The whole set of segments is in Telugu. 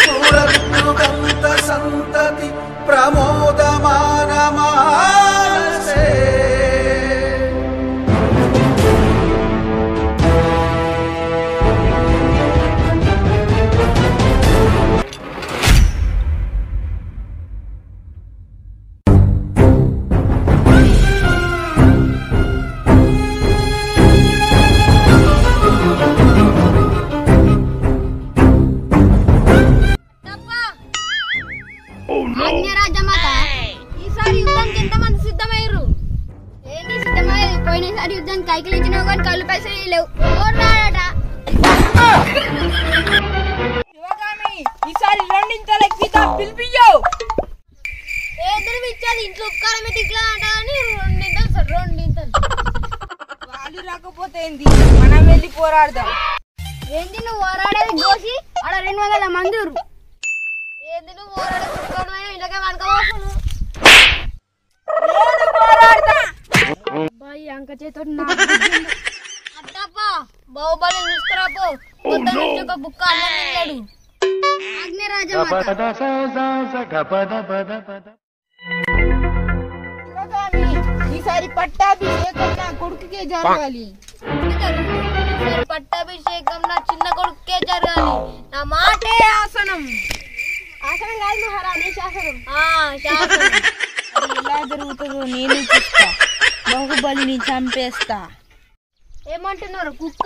చూడగంత సంతతి ప్రమోదమాన మానసే ఈసారి యుద్ధానికి ఎంతమంది సిద్ధమయ్యారు? ఏంటి సిద్ధమయ్యేది? పోయినసారి యుద్ధానికి కైకిలు ఇచ్చినావు కానీ కళ్ళు పైసలు లేవు. ఈసారి రెండింతలు ఎక్కిద్దాం, పిలిపియ్యవు. ఏదైనా ఇచ్చేది ఇంట్లో ఉపకారం ఇట్లా అంట కానీ రెండింతలు వాళ్ళు రాకపోతే ఏంది, మనం వెళ్ళి పోరాడదాం. ఏంటి నువ్వు పోరాడేది గోసి ఆడ 200 మంది ఏంది నువ్వు పోరాడేది ఇంట్లోకే వనకపోతున్నావు. అబ్బాయి అంక చేతో అట్టప్పా బాహుబలి తీసుకురాపో ఒక బుక్క అన్నాడు. ఈసారి పట్టాభిషేకం నా కొడుకుకే జరగాలి. పట్టాభిషేకం నా చిన్న కొడుకే జరగాలి. నా మాటే ఆసనం. ఆసనం కాదు మహారాణి, శాసనం. శాసనం ఎలా జరుగుతుందో నేను చూస్తా. బాహుబలిని చంపేస్తా. ఏమంటున్నారు? కుక్క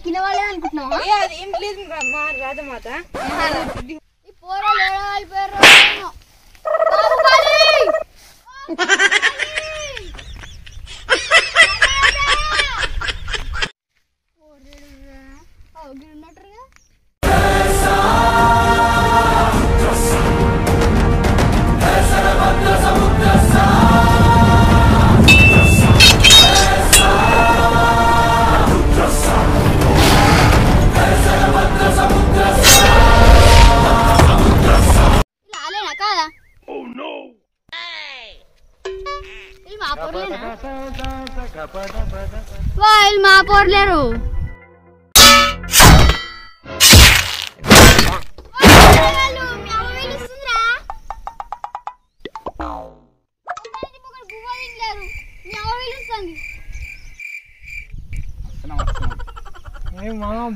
కింద వాళ్ళే అనుకుంటున్నావా? అదేం లేదు రాజమాత. ఈ పోరాలు ఏడవాలిపోయారు. బాహుబలి ఉన్నట్టుగా వాళ్ళు మా పోర్లేరు.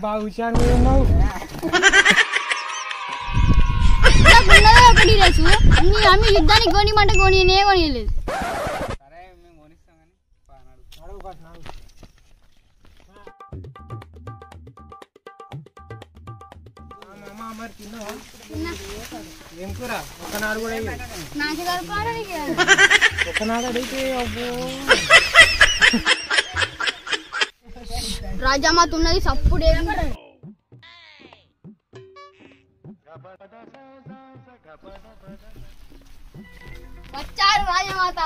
బాగా హుషారు ఉన్నావు. ఒకటి రేసు నీ అమ్మ యుద్ధానికి కొనిమంటే కొనియనే కొనియలేదు. ఏం కూర ఒకనాడు కూడా ఒకనాడు అడిగితే రాజామాత ఉన్నది సప్పుడు. వచ్చారు రాజమాత.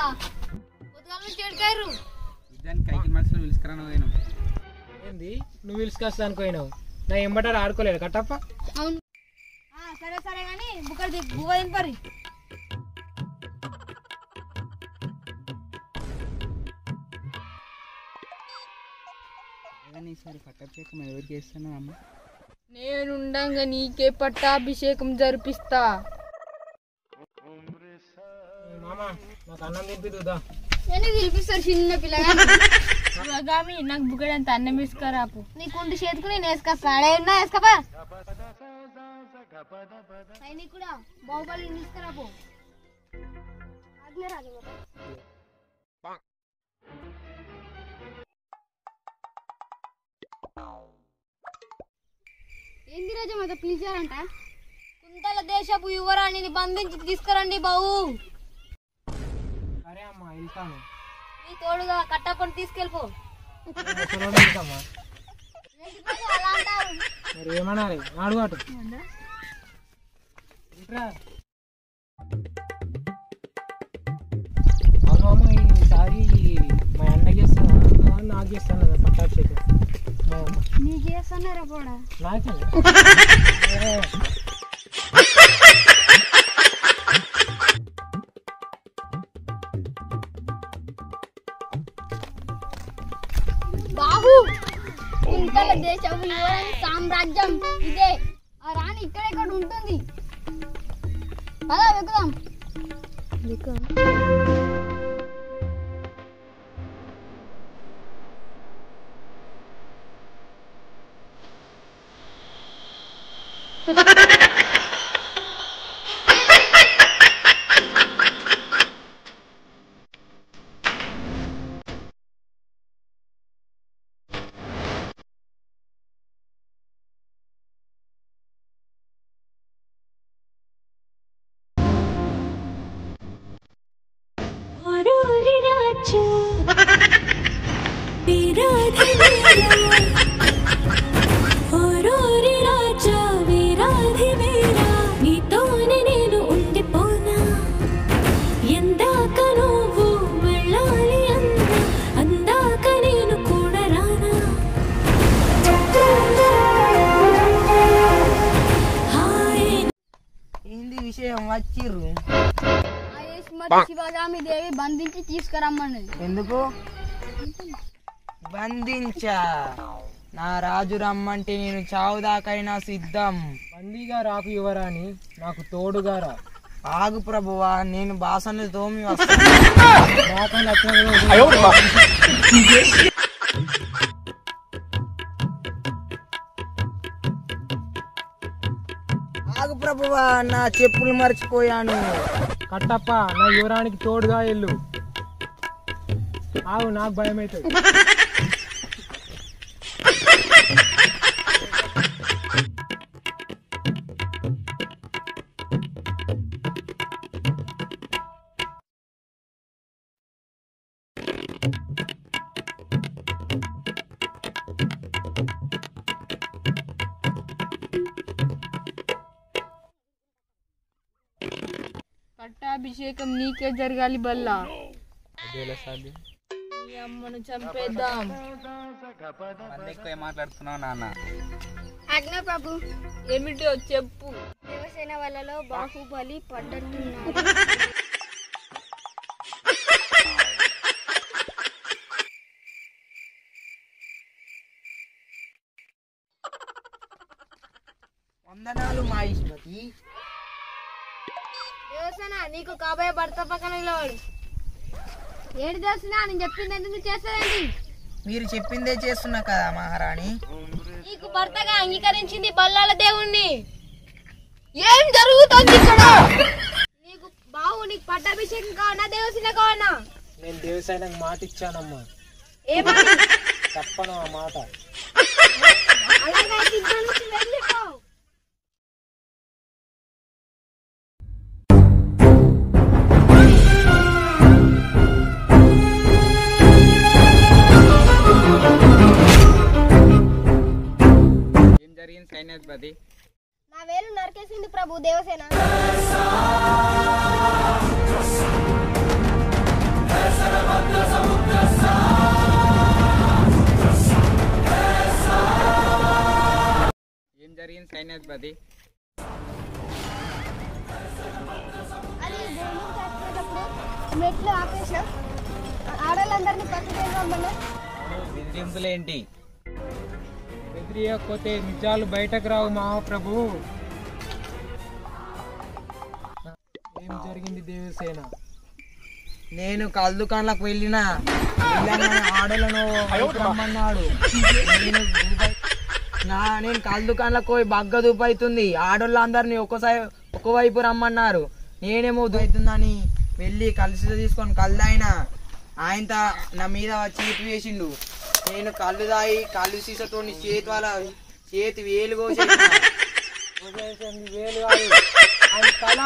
ఏంది నువ్వు పిలుచుకొస్తాను పోయినావు, నా ఎంబటారు ఆడుకోలేదు కట్టప్ప. అవును సరే సరే కానీ బుక్కడి బువ్వ తినపరి. పట్టాభిషేకం ఎవరు చేస్తాను అమ్మ? నేనుండంగా నీకే పట్టాభిషేకం జరిపిస్తా. మామా నాకు అన్నం తినిపిద్దా? నేను పిలిపిస్తారు చిన్న పిల్లగా. నాకు బుక్కడంత అన్నం ఇసుకరాపు. నీ కుంటి చేతుకు నేను వేసుకొస్తా. అడేనా వేసుకోపా. నీకు కూడా బాహుబలి తీసుకురాపో. ఏంది రాజమాత పిలిచారంట? కుంతల దేశపు యువరాణిని బంధించి తీసుకురండి బావు. సరే అమ్మా వెళ్తాను. నీ తోడుగా కట్టప్పని తీసుకెళ్ళిపో. అలా అంటారు మరి ఏమన్నారు అడుగు. అవునమ్మ ఈసారి మా అన్న చేస్తాను నాకు చేస్తాను కదా పట్టాభిషేకం. నీకు చేస్తున్నారా కూడా? నాకే బాహు యువతల దేశం యువరాణి సామ్రాజ్యం ఇదే. ఆ రాణి ఇక్కడ ఉంటుంది. అలా వెళ్దాం. ఏంది విషయం వచ్చిర్రు? శివగామి దేవి బంధించి తీసుకురమ్మన్నది. ఎందుకు బంధించా? నా రాజు రమ్మంటే నేను చావు దాకైనా సిద్ధం. బందీగా రాకు యువరాణి, నాకు తోడుగా రా. ఆగు ప్రభువా, నేను బాసను తోమి వస్తాను. ఆగు ప్రభువా, నా చెప్పులు మర్చిపోయాను. కట్టప్ప, నా యువరానికి తోడుగా వెళ్ళు. ఆవు, నాకు భయం అవుతుంది. పట్టాభిషేకం నీకే జరగాలి బల్లా. అమ్మను చంపేద్దాం. ఎక్కువ మాట్లాడుతున్నావు నాన్న. ఆజ్ఞ ప్రభు. ఏమిటో చెప్పు. దేవసేన వలలో బాహుబలి పడ్డట్టున్నాడు. వందనాలు మహేశ్వతి. దేవసేన, నీకు కాబోయే భర్త పక్కన నిలవాడు. ఏడు దేవసేన, నేను చెప్పింది ఎందుకు చేస్తానండి? మీరు చెప్పిందే చేస్తున్నా కదా మహారాణి. నీకు భర్తగా అంగీకరించింది బల్లాల దేవుణ్ణి. ఏం జరుగుతుంది ఇక్కడ? నీకు నీకు పట్టాభిషేకం కావనా దేవసేన కావనా? నేను దేవసేనకు మాట ఇచ్చానమ్మా. ఏమని? తప్పను ఆ మాట. అలాగైతే ఇక్కడ నుంచి వెళ్ళిపో. సైన్యాధిపతి, నా వేలు నరికేసింది ప్రభు దేవసేన. ఏం జరిగింది సైన్యాధిపతి? అది మెట్లు ఆపేసా. ఆడవాళ్ళందరినీ పక్కకి రమ్మన్నా. బెదిరింపులేంటి? బెదిరియకపోతే నిజాలు బయటకు రావు మహాప్రభు. ఏం జరిగింది దేవసేన? నేను కళ్ళు దుకాణాలకు వెళ్ళిన ఆడలను రమ్మన్నాడు. నేను కళ్ళు దుకాణాలకు పోయి బగ్గ దూపైతుంది. ఆడోళ్ళందరినీ ఒకవైపు రమ్మన్నారు. నేనేమో అవుతుందని వెళ్ళి కలిసి తీసుకొని కళ్ళు తాగిన. ఆయన నా మీద చీపు వేసిండు. నేను కళ్ళు తాగి కళ్ళు సీసతో చేతి వేలు కోసి వేలు కాదు, ఆయన తల.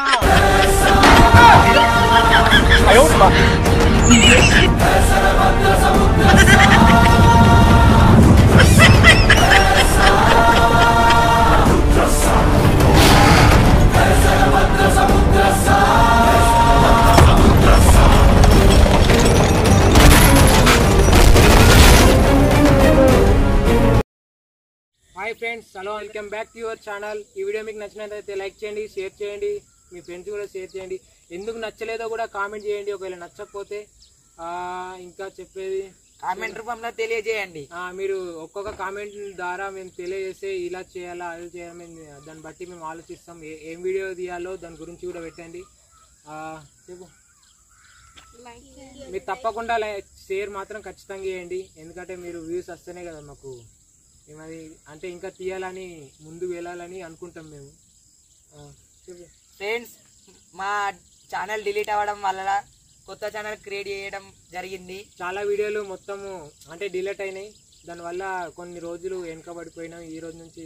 Hi friends, hello, welcome back to your channel. ఈ వీడియో మీకు నచ్చినట్లయితే లైక్ చేయండి, షేర్ చేయండి, మీ ఫ్రెండ్స్ కూడా షేర్ చేయండి. ఎందుకు నచ్చలేదో కూడా కామెంట్ చేయండి. ఒకవేళ నచ్చకపోతే ఇంకా చెప్పేది కామెంట్ రూపంలో తెలియజేయండి. మీరు ఒక్కొక్క కామెంట్ ద్వారా మేము తెలియజేస్తే ఇలా చేయాలా అది చేయాలా మేము దాన్ని బట్టి మేము ఆలోచిస్తాం. ఏం వీడియో తీయాలో దాని గురించి కూడా పెట్టండి. చెప్పు. మీరు తప్పకుండా షేర్ మాత్రం ఖచ్చితంగా చేయండి. ఎందుకంటే మీరు వ్యూస్ వస్తేనే కదా మాకు ఏమది అంటే ఇంకా తీయాలని ముందుకు వెళ్ళాలని అనుకుంటాం మేము. చెప్పు. ఫ్రెండ్స్, మా ఛానల్ డిలీట్ అవ్వడం వల్ల కొత్త ఛానల్ క్రియేట్ చేయడం జరిగింది. చాలా వీడియోలు మొత్తము అంటే డిలీట్ అయినాయి. దానివల్ల కొన్ని రోజులు వెనుకబడిపోయినాం. ఈ రోజు నుంచి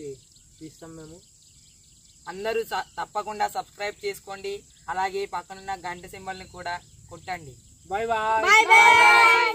తీస్తాం మేము. అందరూ తప్పకుండా సబ్స్క్రైబ్ చేసుకోండి. అలాగే పక్కనున్న గంట సింబల్ని కూడా కొట్టండి. Bye bye.